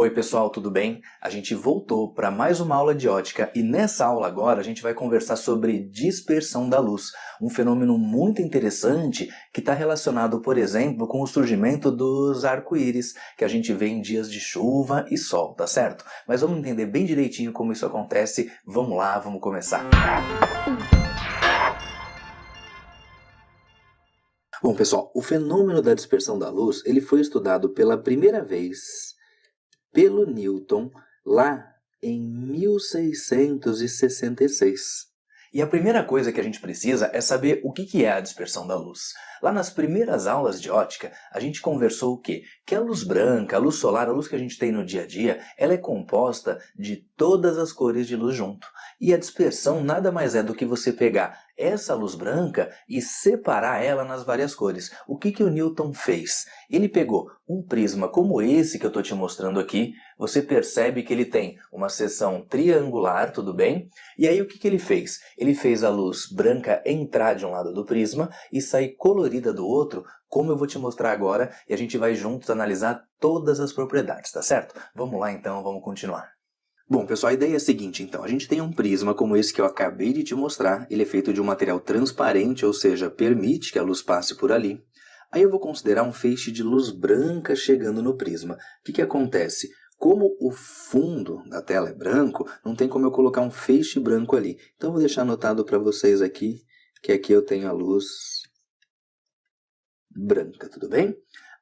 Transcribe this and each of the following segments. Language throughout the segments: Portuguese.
Oi pessoal, tudo bem? A gente voltou para mais uma aula de ótica e nessa aula agora a gente vai conversar sobre dispersão da luz, um fenômeno muito interessante que está relacionado, por exemplo, com o surgimento dos arco-íris, que a gente vê em dias de chuva e sol, tá certo? Mas vamos entender bem direitinho como isso acontece. Vamos lá, vamos começar. Bom pessoal, o fenômeno da dispersão da luz ele foi estudado pela primeira vez pelo Newton lá em 1666. E a primeira coisa que a gente precisa é saber o que é a dispersão da luz. Lá nas primeiras aulas de ótica, a gente conversou o quê? Que a luz branca, a luz solar, a luz que a gente tem no dia a dia, ela é composta de todas as cores de luz junto. E a dispersão nada mais é do que você pegar essa luz branca e separar ela nas várias cores. O que o Newton fez? Ele pegou um prisma como esse que eu estou te mostrando aqui, você percebe que ele tem uma seção triangular, tudo bem? E aí o que ele fez? Ele fez a luz branca entrar de um lado do prisma e sair colorida do outro, como eu vou te mostrar agora, e a gente vai juntos analisar todas as propriedades, tá certo? Vamos lá então, vamos continuar. Bom, pessoal, a ideia é a seguinte, então. A gente tem um prisma como esse que eu acabei de te mostrar. Ele é feito de um material transparente, ou seja, permite que a luz passe por ali. Aí eu vou considerar um feixe de luz branca chegando no prisma. O que acontece? Como o fundo da tela é branco, não tem como eu colocar um feixe branco ali. Então eu vou deixar anotado para vocês aqui, que aqui eu tenho a luz branca, tudo bem?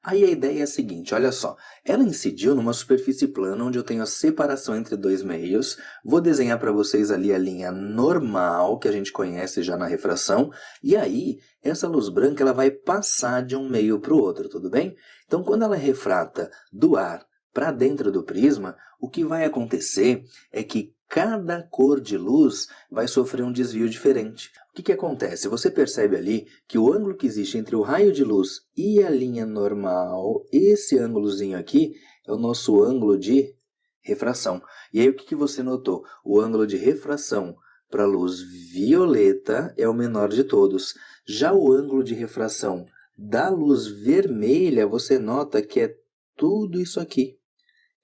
Aí a ideia é a seguinte, olha só, ela incidiu numa superfície plana onde eu tenho a separação entre dois meios, vou desenhar para vocês ali a linha normal, que a gente conhece já na refração, e aí essa luz branca ela vai passar de um meio para o outro, tudo bem? Então quando ela refrata do ar para dentro do prisma, o que vai acontecer é que cada cor de luz vai sofrer um desvio diferente. O que acontece? Você percebe ali que o ângulo que existe entre o raio de luz e a linha normal, esse ângulozinho aqui, é o nosso ângulo de refração. E aí o que você notou? O ângulo de refração para a luz violeta é o menor de todos. Já o ângulo de refração da luz vermelha, você nota que é tudo isso aqui.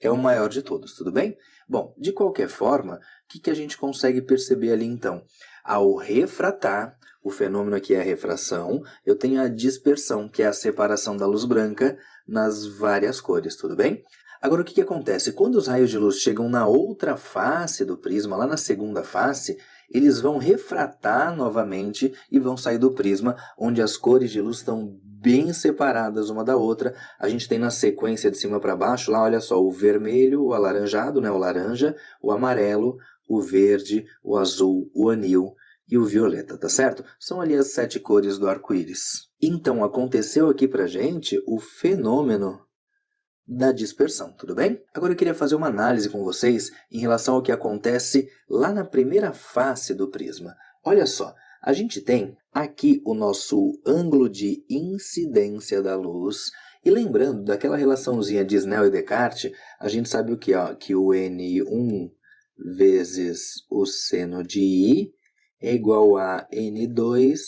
É o maior de todos, tudo bem? Bom, de qualquer forma, o que a gente consegue perceber ali então? Ao refratar, o fenômeno aqui é a refração, eu tenho a dispersão, que é a separação da luz branca nas várias cores, tudo bem? Agora, o que acontece? Quando os raios de luz chegam na outra face do prisma, lá na segunda face, eles vão refratar novamente e vão sair do prisma, onde as cores de luz estão bem separadas uma da outra. A gente tem na sequência de cima para baixo, lá olha só, o vermelho, o alaranjado, né, o laranja, o amarelo, o verde, o azul, o anil e o violeta, tá certo? São ali as 7 cores do arco-íris. Então, aconteceu aqui pra gente o fenômeno da dispersão, tudo bem? Agora eu queria fazer uma análise com vocês em relação ao que acontece lá na primeira face do prisma. Olha só, a gente tem aqui o nosso ângulo de incidência da luz, e lembrando daquela relaçãozinha de Snell e Descartes, a gente sabe o que? Ó, que o N1 vezes o seno de I é igual a N2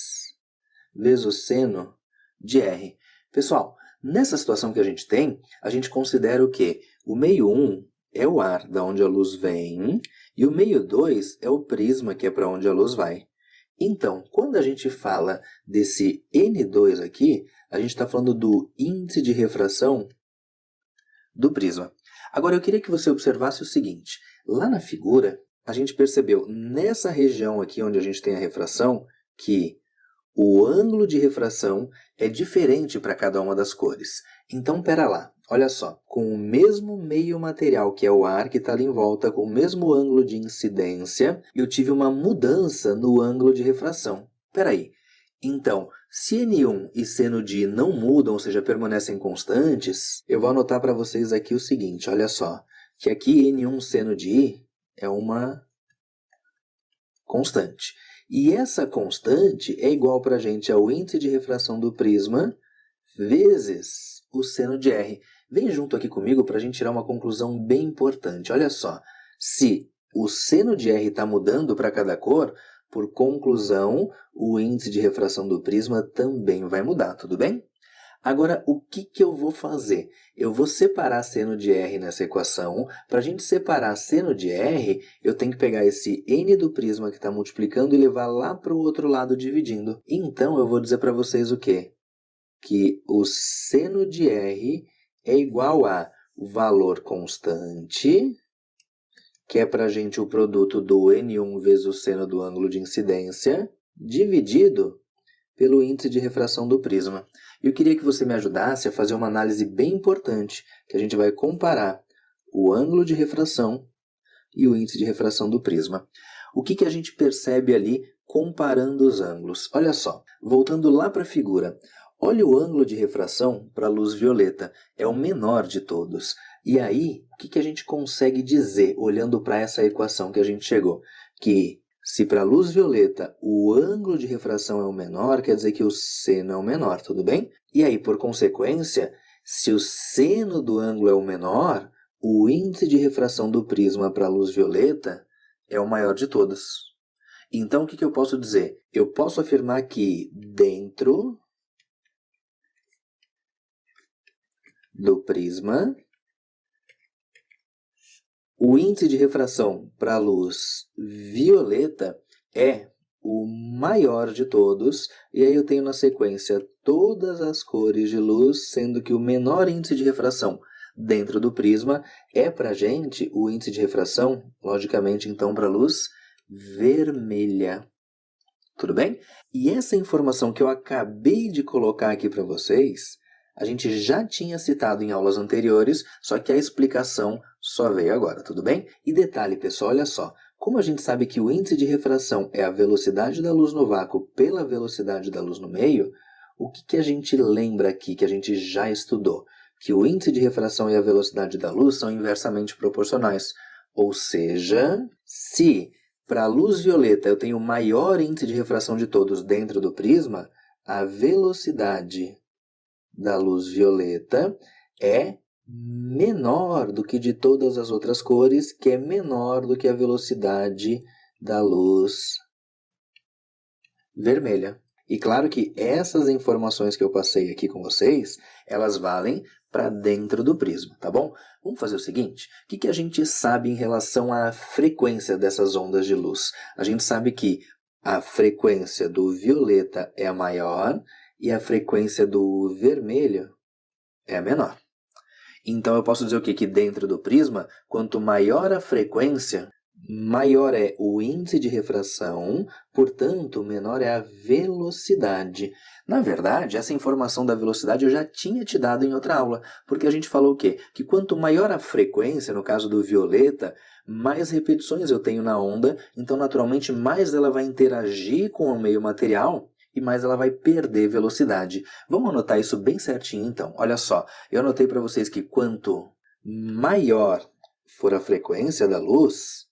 vezes o seno de R. Pessoal, nessa situação que a gente considera o quê? O meio 1 é o ar, da onde a luz vem, e o meio 2 é o prisma, que é para onde a luz vai. Então, quando a gente fala desse N2 aqui, a gente está falando do índice de refração do prisma. Agora, eu queria que você observasse o seguinte. Lá na figura, a gente percebeu nessa região aqui onde a gente tem a refração, que o ângulo de refração é diferente para cada uma das cores. Então, pera lá, olha só, com o mesmo meio material que é o ar que está ali em volta, com o mesmo ângulo de incidência, eu tive uma mudança no ângulo de refração. Pera aí, então, se N1 e seno de I não mudam, ou seja, permanecem constantes, eu vou anotar para vocês aqui o seguinte, olha só, que aqui N1 seno de I é uma constante. E essa constante é igual para a gente ao índice de refração do prisma vezes o seno de R. Vem junto aqui comigo para a gente tirar uma conclusão bem importante. Olha só, se o seno de R está mudando para cada cor, por conclusão, o índice de refração do prisma também vai mudar, tudo bem? Agora, o que eu vou fazer? Eu vou separar seno de R nessa equação. Para a gente separar seno de R, eu tenho que pegar esse n do prisma que está multiplicando e levar lá para o outro lado dividindo. Então, eu vou dizer para vocês o quê? Que o seno de R é igual a valor constante, que é para a gente o produto do N1 vezes o seno do ângulo de incidência, dividido pelo índice de refração do prisma. Eu queria que você me ajudasse a fazer uma análise bem importante, que a gente vai comparar o ângulo de refração e o índice de refração do prisma. O que a gente percebe ali comparando os ângulos? Olha só, voltando lá para a figura, olha o ângulo de refração para a luz violeta, é o menor de todos. E aí, o que a gente consegue dizer olhando para essa equação que a gente chegou? Que se para a luz violeta o ângulo de refração é o menor, quer dizer que o seno é o menor, tudo bem? E aí, por consequência, se o seno do ângulo é o menor, o índice de refração do prisma para a luz violeta é o maior de todos. Então, o que eu posso dizer? Eu posso afirmar que dentro do prisma, o índice de refração para a luz violeta é o maior de todos, e aí eu tenho na sequência todas as cores de luz, sendo que o menor índice de refração dentro do prisma é para a gente o índice de refração, logicamente então para a luz vermelha. Tudo bem? E essa informação que eu acabei de colocar aqui para vocês, a gente já tinha citado em aulas anteriores, só que a explicação só veio agora, tudo bem? E detalhe, pessoal, olha só. Como a gente sabe que o índice de refração é a velocidade da luz no vácuo pela velocidade da luz no meio, o que a gente lembra aqui, que a gente já estudou? Que o índice de refração e a velocidade da luz são inversamente proporcionais. Ou seja, se para a luz violeta eu tenho o maior índice de refração de todos dentro do prisma, a velocidade da luz violeta é menor do que de todas as outras cores, que é menor do que a velocidade da luz vermelha. E claro que essas informações que eu passei aqui com vocês, elas valem para dentro do prisma, tá bom? Vamos fazer o seguinte, o que a gente sabe em relação à frequência dessas ondas de luz? A gente sabe que a frequência do violeta é a maior e a frequência do vermelho é a menor. Então eu posso dizer o quê? Que dentro do prisma, quanto maior a frequência, maior é o índice de refração, portanto, menor é a velocidade. Na verdade, essa informação da velocidade eu já tinha te dado em outra aula, porque a gente falou o quê? Que quanto maior a frequência, no caso do violeta, mais repetições eu tenho na onda, então naturalmente mais ela vai interagir com o meio material e mais ela vai perder velocidade. Vamos anotar isso bem certinho então. Olha só, eu anotei para vocês que quanto maior for a frequência da luz,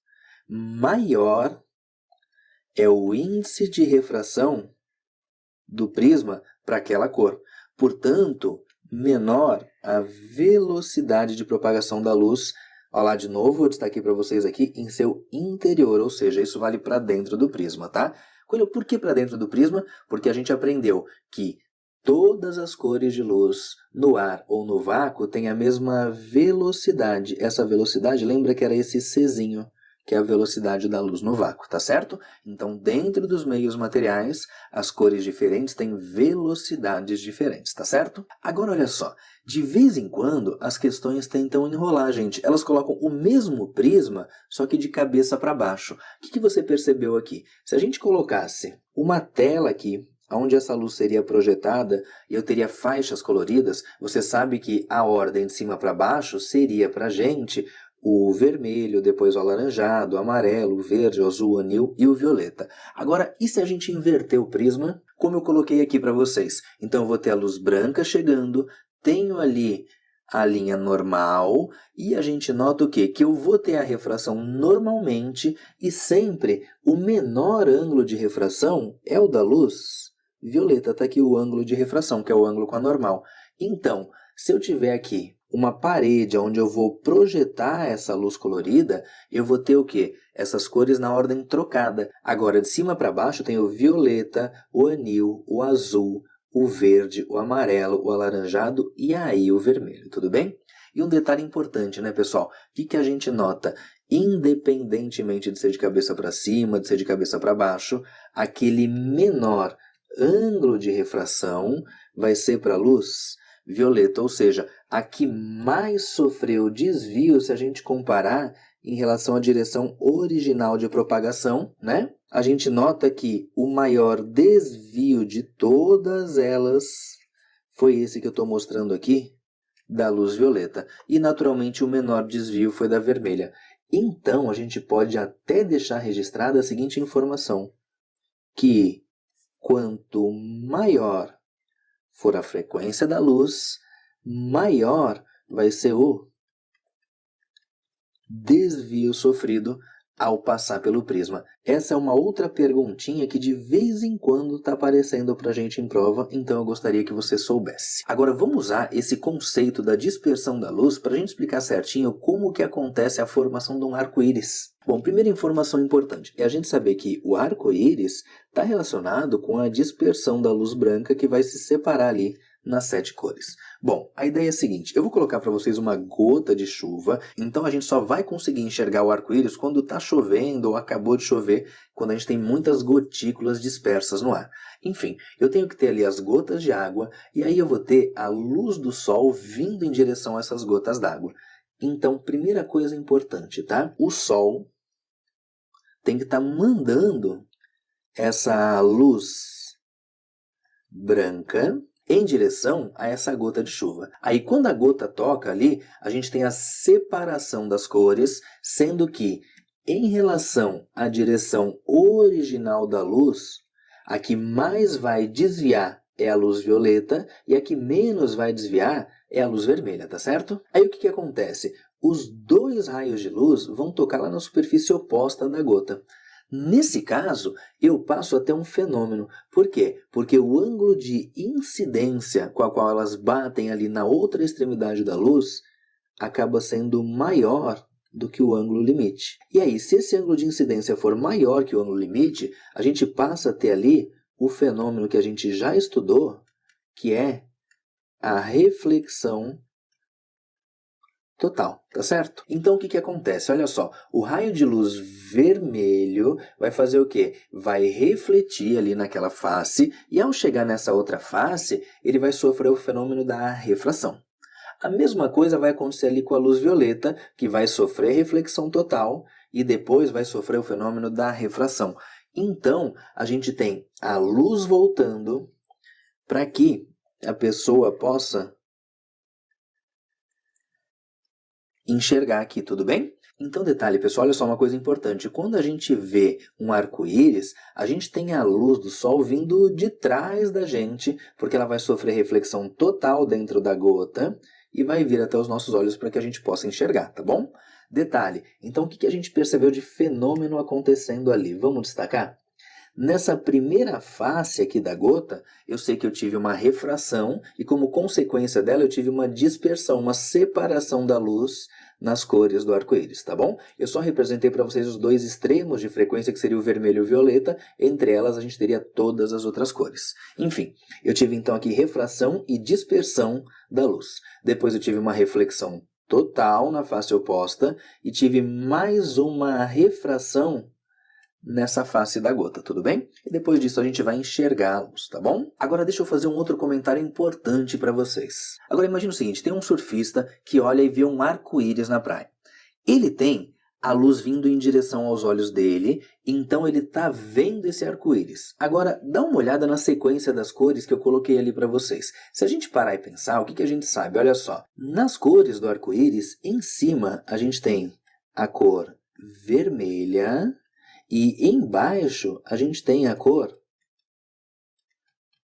maior é o índice de refração do prisma para aquela cor. Portanto, menor a velocidade de propagação da luz. Olha lá de novo, eu destaquei para vocês aqui em seu interior, ou seja, isso vale para dentro do prisma, tá? Por que para dentro do prisma? Porque a gente aprendeu que todas as cores de luz no ar ou no vácuo têm a mesma velocidade. Essa velocidade, lembra que era esse Czinho, que é a velocidade da luz no vácuo, tá certo? Então, dentro dos meios materiais, as cores diferentes têm velocidades diferentes, tá certo? Agora, olha só, de vez em quando, as questões tentam enrolar, gente. Elas colocam o mesmo prisma, só que de cabeça para baixo. O que você percebeu aqui? Se a gente colocasse uma tela aqui, onde essa luz seria projetada e eu teria faixas coloridas, você sabe que a ordem de cima para baixo seria para a gente o vermelho, depois o alaranjado, o amarelo, o verde, o azul, o anil e o violeta. Agora, e se a gente inverter o prisma, como eu coloquei aqui para vocês? Então, eu vou ter a luz branca chegando, tenho ali a linha normal e a gente nota o quê? Que eu vou ter a refração normalmente e sempre o menor ângulo de refração é o da luz violeta. Está aqui o ângulo de refração, que é o ângulo com a normal. Então, se eu tiver aqui uma parede onde eu vou projetar essa luz colorida, eu vou ter o quê? Essas cores na ordem trocada. Agora, de cima para baixo, tem o violeta, o anil, o azul, o verde, o amarelo, o alaranjado e aí o vermelho, tudo bem? E um detalhe importante, né, pessoal? O que a gente nota? Independentemente de ser de cabeça para cima, de ser de cabeça para baixo, aquele menor ângulo de refração vai ser para a luz violeta, ou seja, a que mais sofreu desvio se a gente comparar em relação à direção original de propagação, né? A gente nota que o maior desvio de todas elas foi esse que eu estou mostrando aqui, da luz violeta. E, naturalmente, o menor desvio foi da vermelha. Então, a gente pode até deixar registrada a seguinte informação, que quanto maior for a frequência da luz, maior vai ser o desvio sofrido ao passar pelo prisma. Essa é uma outra perguntinha que de vez em quando está aparecendo para a gente em prova, então eu gostaria que você soubesse. Agora vamos usar esse conceito da dispersão da luz para a gente explicar certinho como que acontece a formação de um arco-íris. Bom, primeira informação importante é a gente saber que o arco-íris está relacionado com a dispersão da luz branca que vai se separar ali nas 7 cores. Bom, a ideia é a seguinte, eu vou colocar para vocês uma gota de chuva, então a gente só vai conseguir enxergar o arco-íris quando está chovendo ou acabou de chover, quando a gente tem muitas gotículas dispersas no ar. Enfim, eu tenho que ter ali as gotas de água e aí eu vou ter a luz do sol vindo em direção a essas gotas d'água. Então, primeira coisa importante, tá? O sol tem que estar mandando essa luz branca em direção a essa gota de chuva. Aí quando a gota toca ali, a gente tem a separação das cores, sendo que em relação à direção original da luz, a que mais vai desviar é a luz violeta e a que menos vai desviar é a luz vermelha, tá certo? Aí o que acontece? Os dois raios de luz vão tocar lá na superfície oposta da gota. Nesse caso, eu passo a ter um fenômeno. Por quê? Porque o ângulo de incidência com a qual elas batem ali na outra extremidade da luz acaba sendo maior do que o ângulo limite. E aí, se esse ângulo de incidência for maior que o ângulo limite, a gente passa a ter ali o fenômeno que a gente já estudou, que é a reflexão total, tá certo? Então o que acontece? Olha só, o raio de luz vermelho vai fazer o quê? Vai refletir ali naquela face e ao chegar nessa outra face, ele vai sofrer o fenômeno da refração. A mesma coisa vai acontecer ali com a luz violeta, que vai sofrer reflexão total e depois vai sofrer o fenômeno da refração. Então, a gente tem a luz voltando para que a pessoa possa enxergar aqui, tudo bem? Então, detalhe, pessoal, olha só uma coisa importante. Quando a gente vê um arco-íris, a gente tem a luz do sol vindo de trás da gente, porque ela vai sofrer reflexão total dentro da gota e vai vir até os nossos olhos para que a gente possa enxergar, tá bom? Detalhe, então o que a gente percebeu de fenômeno acontecendo ali? Vamos destacar? Nessa primeira face aqui da gota, eu sei que eu tive uma refração e como consequência dela eu tive uma dispersão, uma separação da luz nas cores do arco-íris, tá bom? Eu só representei para vocês os dois extremos de frequência, que seria o vermelho e o violeta, entre elas a gente teria todas as outras cores. Enfim, eu tive então aqui refração e dispersão da luz. Depois eu tive uma reflexão total na face oposta e tive mais uma refração nessa face da gota, tudo bem? E depois disso a gente vai enxergá-los, tá bom? Agora deixa eu fazer um outro comentário importante para vocês. Agora imagina o seguinte, tem um surfista que olha e vê um arco-íris na praia. Ele tem a luz vindo em direção aos olhos dele, então ele está vendo esse arco-íris. Agora, dá uma olhada na sequência das cores que eu coloquei ali para vocês. Se a gente parar e pensar, o que a gente sabe? Olha só, nas cores do arco-íris, em cima a gente tem a cor vermelha, e embaixo a gente tem a cor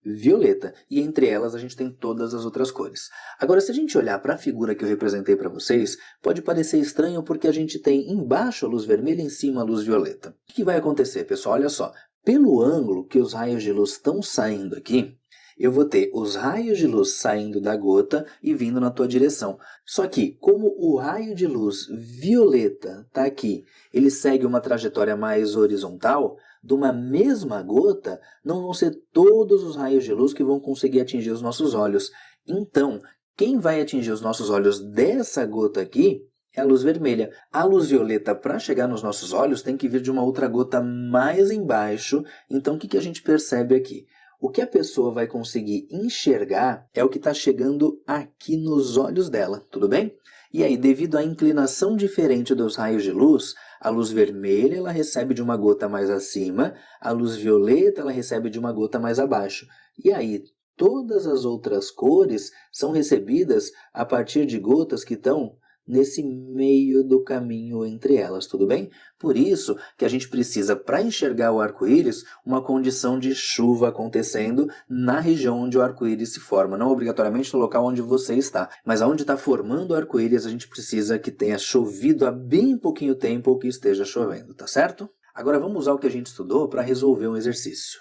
violeta. E entre elas a gente tem todas as outras cores. Agora, se a gente olhar para a figura que eu representei para vocês, pode parecer estranho porque a gente tem embaixo a luz vermelha e em cima a luz violeta. O que vai acontecer, pessoal? Olha só. Pelo ângulo que os raios de luz estão saindo aqui, eu vou ter os raios de luz saindo da gota e vindo na tua direção. Só que, como o raio de luz violeta está aqui, ele segue uma trajetória mais horizontal, de uma mesma gota, não vão ser todos os raios de luz que vão conseguir atingir os nossos olhos. Então, quem vai atingir os nossos olhos dessa gota aqui é a luz vermelha. A luz violeta, para chegar nos nossos olhos, tem que vir de uma outra gota mais embaixo. Então, o que a gente percebe aqui? O que a pessoa vai conseguir enxergar é o que está chegando aqui nos olhos dela, tudo bem? E aí, devido à inclinação diferente dos raios de luz, a luz vermelha ela recebe de uma gota mais acima, a luz violeta ela recebe de uma gota mais abaixo. E aí, todas as outras cores são recebidas a partir de gotas que estão nesse meio do caminho entre elas, tudo bem? Por isso que a gente precisa, para enxergar o arco-íris, uma condição de chuva acontecendo na região onde o arco-íris se forma. Não obrigatoriamente no local onde você está, mas onde está formando o arco-íris, a gente precisa que tenha chovido há bem pouquinho tempo ou que esteja chovendo, tá certo? Agora vamos usar o que a gente estudou para resolver um exercício.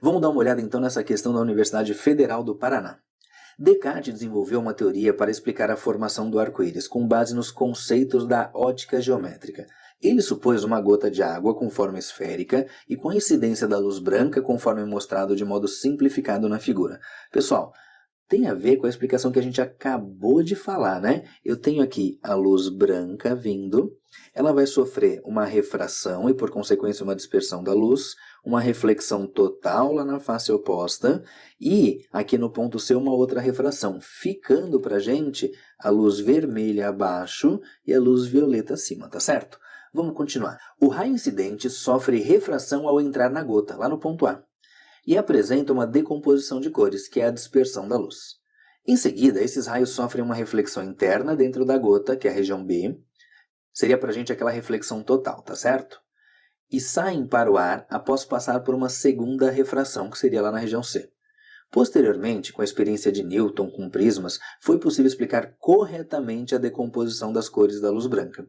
Vamos dar uma olhada então nessa questão da Universidade Federal do Paraná. Descartes desenvolveu uma teoria para explicar a formação do arco-íris com base nos conceitos da ótica geométrica. Ele supôs uma gota de água com forma esférica e com a incidência da luz branca conforme mostrado de modo simplificado na figura. Pessoal, tem a ver com a explicação que a gente acabou de falar, né? Eu tenho aqui a luz branca vindo, ela vai sofrer uma refração e por consequência uma dispersão da luz, uma reflexão total lá na face oposta e aqui no ponto C uma outra refração, ficando pra gente a luz vermelha abaixo e a luz violeta acima, tá certo? Vamos continuar. O raio incidente sofre refração ao entrar na gota, lá no ponto A, e apresenta uma decomposição de cores, que é a dispersão da luz. Em seguida, esses raios sofrem uma reflexão interna dentro da gota, que é a região B, seria pra gente aquela reflexão total, tá certo? E saem para o ar após passar por uma segunda refração, que seria lá na região C. Posteriormente, com a experiência de Newton com prismas, foi possível explicar corretamente a decomposição das cores da luz branca.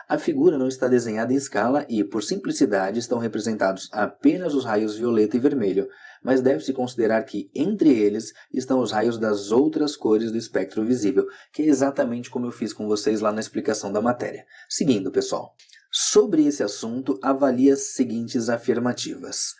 A figura não está desenhada em escala e, por simplicidade, estão representados apenas os raios violeta e vermelho, mas deve-se considerar que, entre eles, estão os raios das outras cores do espectro visível, que é exatamente como eu fiz com vocês lá na explicação da matéria. Seguindo, pessoal. Sobre esse assunto, avalie as seguintes afirmativas.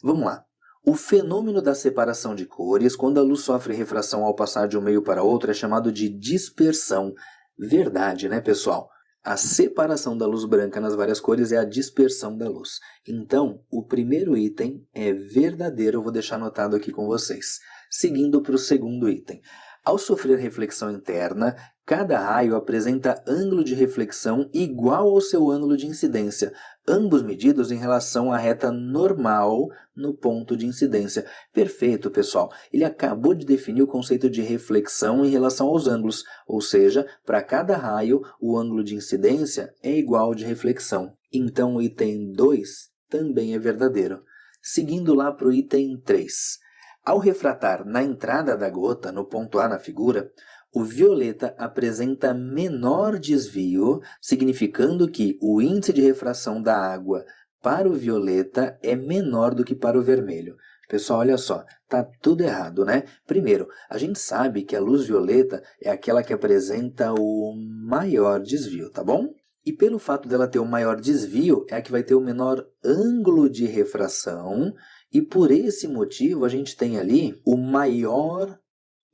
Vamos lá. O fenômeno da separação de cores, quando a luz sofre refração ao passar de um meio para outro, é chamado de dispersão. Verdade, né, pessoal? A separação da luz branca nas várias cores é a dispersão da luz. Então, o primeiro item é verdadeiro, eu vou deixar anotado aqui com vocês. Seguindo para o segundo item. Ao sofrer reflexão interna, cada raio apresenta ângulo de reflexão igual ao seu ângulo de incidência, ambos medidos em relação à reta normal no ponto de incidência. Perfeito, pessoal. Ele acabou de definir o conceito de reflexão em relação aos ângulos, ou seja, para cada raio, o ângulo de incidência é igual ao de reflexão. Então, o item 2 também é verdadeiro. Seguindo lá para o item 3. Ao refratar na entrada da gota, no ponto A na figura, o violeta apresenta menor desvio, significando que o índice de refração da água para o violeta é menor do que para o vermelho. Pessoal, olha só, tá tudo errado, né? Primeiro, a gente sabe que a luz violeta é aquela que apresenta o maior desvio, tá bom? E pelo fato dela ter o maior desvio, é a que vai ter o menor ângulo de refração, e por esse motivo a gente tem ali o maior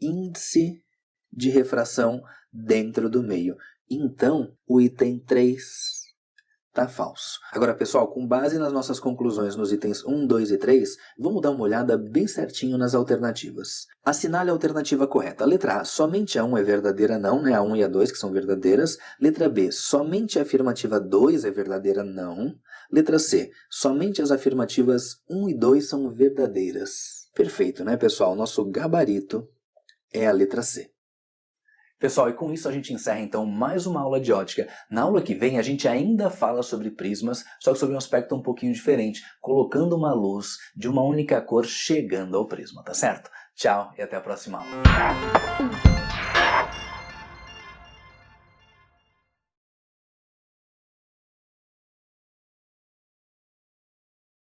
índice de refração dentro do meio. Então, o item 3 está falso. Agora, pessoal, com base nas nossas conclusões nos itens 1, 2 e 3, vamos dar uma olhada bem certinho nas alternativas. Assinale a alternativa correta. Letra A, somente a 1 é verdadeira, não, né? A 1 e a 2 que são verdadeiras. Letra B, somente a afirmativa 2 é verdadeira, não. Letra C, somente as afirmativas 1 e 2 são verdadeiras. Perfeito, né, pessoal? Nosso gabarito é a letra C. Pessoal, e com isso a gente encerra então mais uma aula de ótica. Na aula que vem a gente ainda fala sobre prismas, só que sobre um aspecto um pouquinho diferente, colocando uma luz de uma única cor chegando ao prisma, tá certo? Tchau e até a próxima aula.